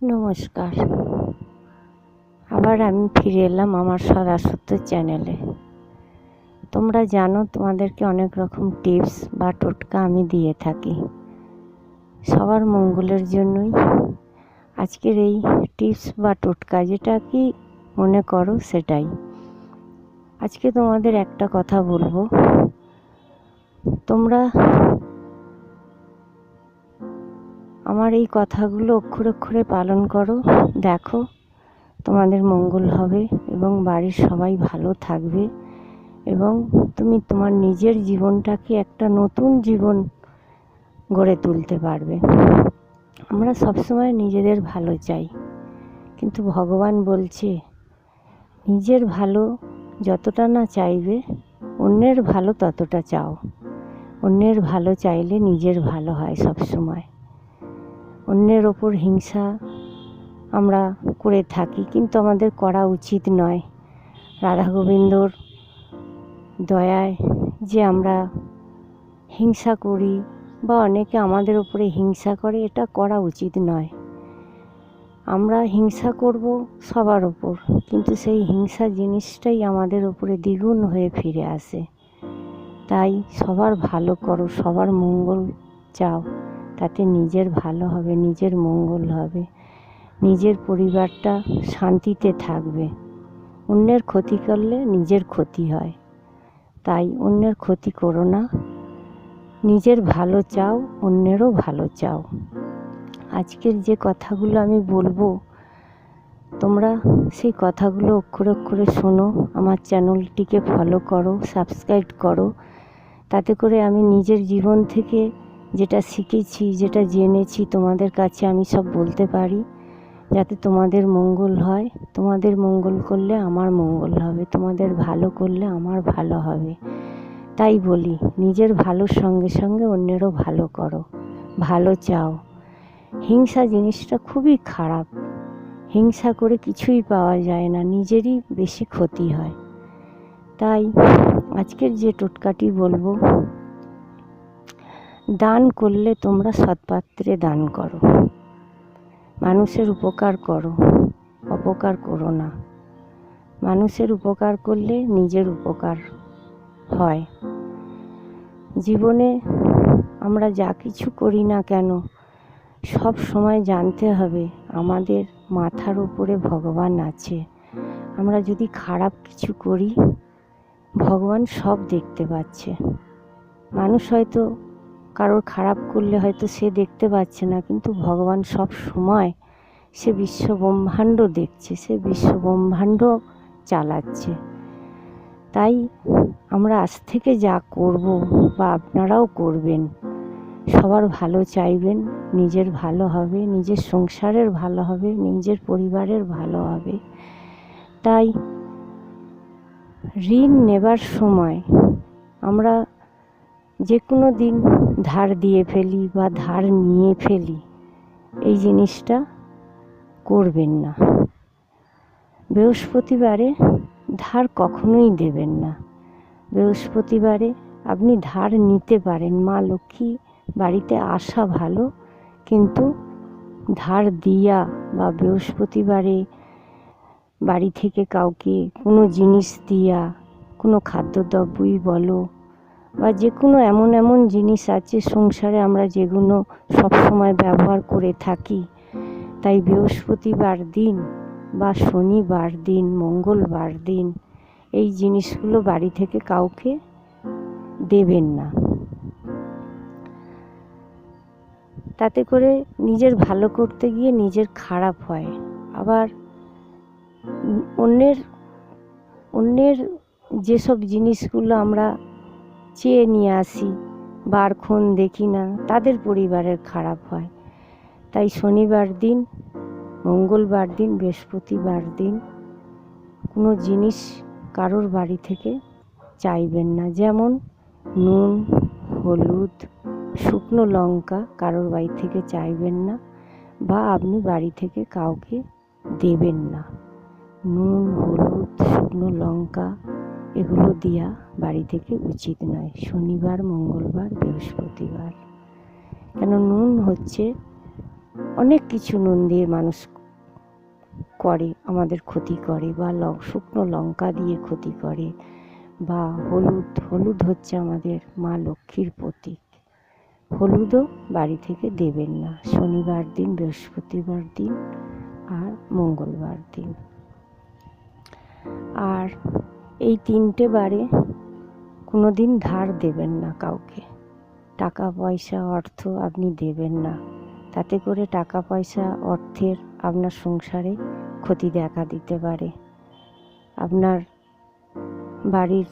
নমস্কার। আবার আমি ফিরে এলাম আমার সদা সত্য চ্যানেলে। তোমরা জানো তোমাদেরকে অনেক রকম টিপস বা টোটকা আমি দিয়ে থাকি সবার মঙ্গলের জন্যই। আজকের এই টিপস বা টোটকা যেটা কি মনে করো সেটাই। আজকে তোমাদের একটা কথা বলবো, তোমরা আমার এই কথাগুলো অক্ষরে অক্ষরে পালন করো, দেখো তোমাদের মঙ্গল হবে এবং বাড়ির সবাই ভালো থাকবে এবং তুমি তোমার নিজের জীবনটাকে একটা নতুন জীবন গড়ে তুলতে পারবে। আমরা সবসময় নিজেদের ভালো চাই, কিন্তু ভগবান বলছে নিজের ভালো যতটা না চাইবে অন্যের ভালো ততটা চাও। অন্যের ভালো চাইলে নিজের ভালো হয় সবসময়। অন্যের ওপর হিংসা আমরা করে থাকি, কিন্তু আমাদের করা উচিত নয়। রাধা গোবিন্দর দয়ায় যে আমরা হিংসা করি বা অনেকে আমাদের উপরে হিংসা করে, এটা করা উচিত নয়। আমরা হিংসা করব সবার ওপর, কিন্তু সেই হিংসা জিনিসটাই আমাদের উপরে দ্বিগুণ হয়ে ফিরে আসে। তাই সবার ভালো করো, সবার মঙ্গল চাও, তাতে নিজের ভালো হবে, নিজের মঙ্গল হবে, নিজের পরিবারটা শান্তিতে থাকবে। অন্যের ক্ষতি করলে নিজের ক্ষতি হয়, তাই অন্যের ক্ষতি করো না, নিজের ভালো চাও, অন্যেরও ভালো চাও। আজকের যে কথাগুলো আমি বলবো তোমরা সেই কথাগুলো অক্ষরে অক্ষরে শোনো, আমার চ্যানেলটিকে ফলো করো, সাবস্ক্রাইব করো। তাতে করে আমি নিজের জীবন থেকে যেটা শিখেছি, যেটা জেনেছি তোমাদের কাছে আমি সব বলতে পারি, যাতে তোমাদের মঙ্গল হয়। তোমাদের মঙ্গল করলে আমার মঙ্গল হবে, তোমাদের ভালো করলে আমার ভালো হবে। তাই বলি, নিজের ভালোর সঙ্গে সঙ্গে অন্যেরও ভালো করো, ভালো চাও। হিংসা জিনিসটা খুবই খারাপ। হিংসা করে কিছুই পাওয়া যায় না, নিজেরই বেশি ক্ষতি হয়। তাই আজকের যে টোটকাটি বলবো, দান করলে তোমরা সৎপাত্রে দান করো। মানুষের উপকার করো, অপকার করো না। মানুষের উপকার করলে নিজের উপকার হয়। জীবনে আমরা যা কিছু করি না কেন, সব সময় জানতে হবে আমাদের মাথার উপরে ভগবান আছে। আমরা যদি খারাপ কিছু করি, ভগবান সব দেখতে পাচ্ছে। মানুষ হয়তো কারোর খারাপ করলে হয়তো সে দেখতে পাচ্ছে না, কিন্তু ভগবান সব সময় সে বিশ্বব্রহ্মাণ্ড দেখছে, সে বিশ্বব্রহ্মাণ্ড চালাচ্ছে। তাই আমরা আজ থেকে যা করব বা আপনারাও করবেন, সবার ভালো চাইবেন, নিজের ভালো হবে, নিজের সংসারের ভালো হবে, নিজের পরিবারের ভালো হবে। তাই ঋণ নেবার সময় আমরা যে কোনো দিন ধার দিয়ে ফেলি বা ধার নিয়ে ফেলি, এই জিনিসটা করবেন না। বৃহস্পতিবারে ধার কখনোই দেবেন না। বৃহস্পতিবারে আপনি ধার নিতে পারেন, মা লক্ষ্মী বাড়িতে আসা ভালো, কিন্তু ধার দিয়া বা বৃহস্পতিবারে বাড়ি থেকে কাউকে কোনো জিনিস দিয়া, কোনো খাদ্যদ্রব্যই বলো বা যে কোনো এমন এমন জিনিস আছে সংসারে আমরা যেগুলো সবসময় ব্যবহার করে থাকি, তাই বৃহস্পতিবার দিন বা শনিবার দিন, মঙ্গলবার দিন এই জিনিসগুলো বাড়ি থেকে কাউকে দেবেন না। তাতে করে নিজের ভালো করতে গিয়ে নিজের খারাপ হয়। আবার অন্যের যেসব জিনিসগুলো আমরা চেয়ে নিয়ে আসি বারক্ষণ দেখি না, তাদের পরিবারের খারাপ হয়। তাই শনিবার দিন, মঙ্গলবার দিন, বৃহস্পতিবার দিন কোনো জিনিস কারোর বাড়ি থেকে চাইবেন না। যেমন নুন, হলুদ, শুকনো লঙ্কা কারোর বাড়ি থেকে চাইবেন না, বা আপনি বাড়ি থেকে কাউকে দেবেন না। নুন, হলুদ, শুকনো লঙ্কা এগুলো দেওয়া বাড়ি থেকে উচিত নয় শনিবার, মঙ্গলবার, বৃহস্পতিবার। কেন নুন হচ্ছে অনেক কিছু নুন দিয়ে মানুষ করে, আমাদের ক্ষতি করে, বা শুকনো লঙ্কা দিয়ে ক্ষতি করে, বা হলুদ হচ্ছে আমাদের মা লক্ষ্মীর প্রতীক। হলুদও বাড়ি থেকে দেবেন না শনিবার দিন, বৃহস্পতিবার দিন আর মঙ্গলবার দিন। আর এই 3টে বারে কোনো দিন ধার দেবেন না কাউকে। টাকা পয়সা অর্থ আপনি দেবেন না, তাতে করে টাকা পয়সা অর্থের আপনার সংসারে ক্ষতি দেখা দিতে পারে, আপনার বাড়ির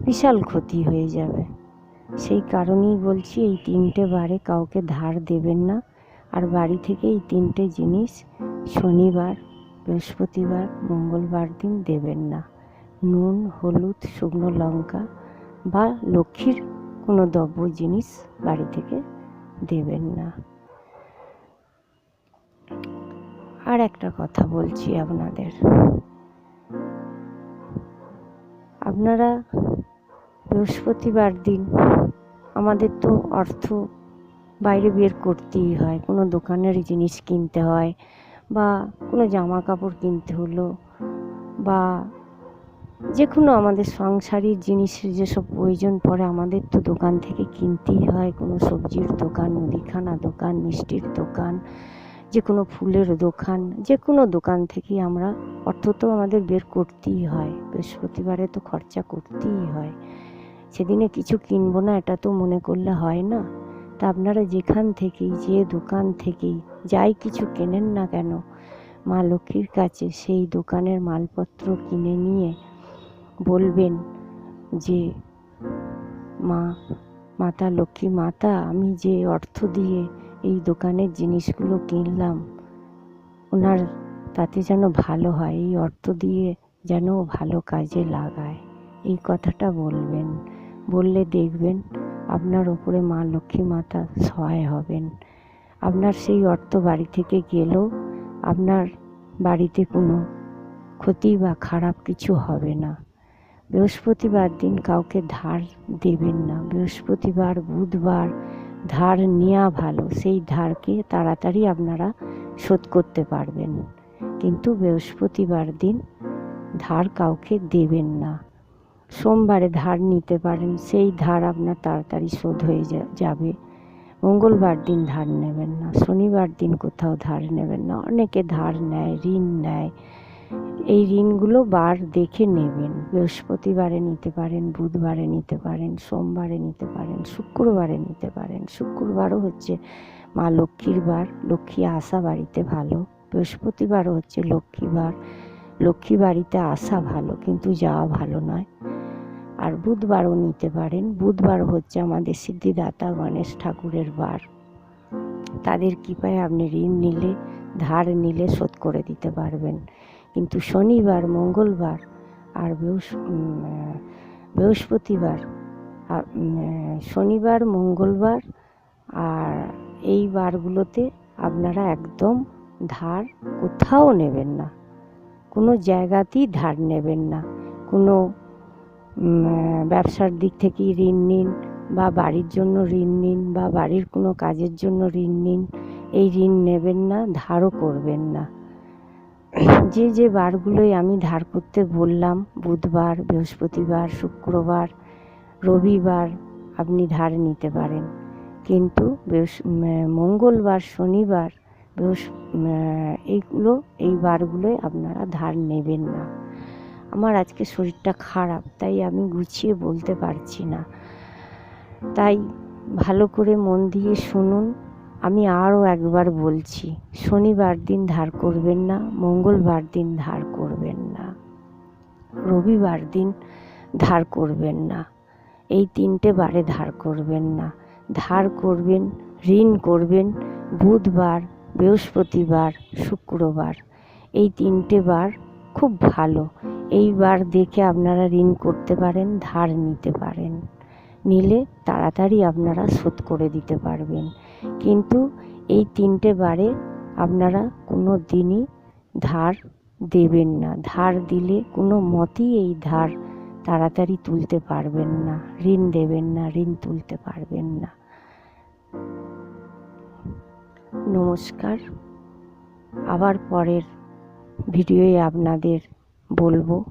বিশাল ক্ষতি হয়ে যাবে। সেই কারণেই বলছি এই 3টে বারে কাউকে ধার দেবেন না। আর বাড়ি থেকে এই 3টে জিনিস শনিবার, বৃহস্পতিবার, মঙ্গলবার দিন দেবেন না। নুন, হলুদ, শুকনো লঙ্কা বা লক্ষ্মীর কোনো দ্রব্য জিনিস বাড়ি থেকে দেবেন না। আর একটা কথা বলছি আপনাদের, আপনারা বৃহস্পতিবার দিন, আমাদের তো অর্থ বাইরে বের করতেই হয়, কোনো দোকানের জিনিস কিনতে হয়, বা কোনো জামা কাপড় কিনতে হলো, বা যে কোনো আমাদের সংসারের জিনিসের যেসব প্রয়োজন পড়ে আমাদের তো দোকান থেকে কিনতেই হয়। কোনো সবজির দোকান, মুদিখানা দোকান, মিষ্টির দোকান, যে কোনো ফুলের দোকান, যে কোনো দোকান থেকেই আমরা অর্থ তো আমাদের বের করতেই হয়। বৃহস্পতিবারে তো খরচা করতেই হয়, সেদিনে কিছু কিনবো না এটা তো মনে করলে হয় না। তা আপনারা যেখান থেকেই, যে দোকান থেকেই যাই কিছু কেনেন না কেন, মা লক্ষ্মীর কাছে সেই দোকানের মালপত্র কিনে নিয়ে বলবেন যে মাতা লক্ষ্মী মাতা, আমি যে অর্থ দিয়ে এই দোকানের জিনিসগুলো কিনলাম, ওনার তাতে যেন ভালো হয়, এই অর্থ দিয়ে যেন ভালো কাজে লাগায়, এই কথাটা বলবেন। বললে দেখবেন আপনার ওপরে মা লক্ষ্মী মাতা সহায় হবেন। আপনার সেই অর্থ বাড়ি থেকে গেলেও আপনার বাড়িতে কোনো ক্ষতি বা খারাপ কিছু হবে না। বৃহস্পতিবার দিন কাউকে ধার দেবেন না। বৃহস্পতিবার, বুধবার ধার নেওয়া ভালো, সেই ধারকে তাড়াতাড়ি আপনারা শোধ করতে পারবেন। কিন্তু বৃহস্পতিবার দিন ধার কাউকে দেবেন না। সোমবারে ধার নিতে পারেন, সেই ধার আপনার তাড়াতাড়ি শোধ হয়ে যাবে। মঙ্গলবার দিন ধার নেবেন না, শনিবার দিন কোথাও ধার নেবেন না। অনেকে ধার নেয়, ঋণ নেয়, এই ঋণগুলো বার দেখে নেবেন। বৃহস্পতিবারে নিতে পারেন, বুধবারে নিতে পারেন, সোমবারে নিতে পারেন, শুক্রবারে নিতে পারেন। শুক্রবারও হচ্ছে মা লক্ষ্মীর বার, লক্ষ্মী আসা বাড়িতে ভালো। বৃহস্পতিবারও হচ্ছে লক্ষ্মীবার, লক্ষ্মী বাড়িতে আসা ভালো কিন্তু যাওয়া ভালো নয়। আর বুধবারও নিতে পারেন, বুধবার হচ্ছে আমাদের সিদ্ধিদাতা গণেশ ঠাকুরের বার। তাদের কৃপায় আপনি ঋণ নিলে, ধার নিলে শোধ করে দিতে পারবেন। কিন্তু শনিবার, মঙ্গলবার আর বৃহস্পতিবার, শনিবার, মঙ্গলবার আর এই বারগুলোতে আপনারা একদম ধার কোথাও নেবেন না, কোনো জায়গাতেই ধার নেবেন না। কোনো ব্যবসার দিক থেকে ঋণ নিন, বা বাড়ির জন্য ঋণ নিন, বা বাড়ির কোনো কাজের জন্য ঋণ নিন, এই ঋণ নেবেন না, ধারও করবেন না। যে বারগুলোই আমি ধার করতে বললাম, বুধবার, বৃহস্পতিবার, শুক্রবার, রবিবার আপনি ধার নিতে পারেন। কিন্তু মঙ্গলবার, শনিবার, এই বারগুলোয় আপনারা ধার নেবেন না। আমার আজকে শরীরটা খারাপ, তাই আমি গুছিয়ে বলতে পারছি না, তাই ভালো করে মন দিয়ে শুনুন। আমি আরও একবার বলছি, শনিবার দিন ধার করবেন না, মঙ্গলবার দিন ধার করবেন না, রবিবার দিন ধার করবেন না, এই 3টে বারে ধার করবেন না। ধার করবেন, ঋণ করবেন বুধবার, বৃহস্পতিবার, শুক্রবার, এই 3টে বার খুব ভালো। এই বার দেখে আপনারা ঋণ করতে পারেন, ধার নিতে পারেন, নিলে তাড়াতাড়ি আপনারা শোধ করে দিতে পারবেন। কিন্তু এই 3টে বারে আপনারা কোনো দিনই ধার দেবেন না। ধার দিলে কোনো মতেই এই ধার তাড়াতাড়ি তুলতে পারবেন না, ঋণ দেবেন না, ঋণ তুলতে পারবেন না। নমস্কার। আবার পরের ভিডিওয়ে আপনাদের বলবো।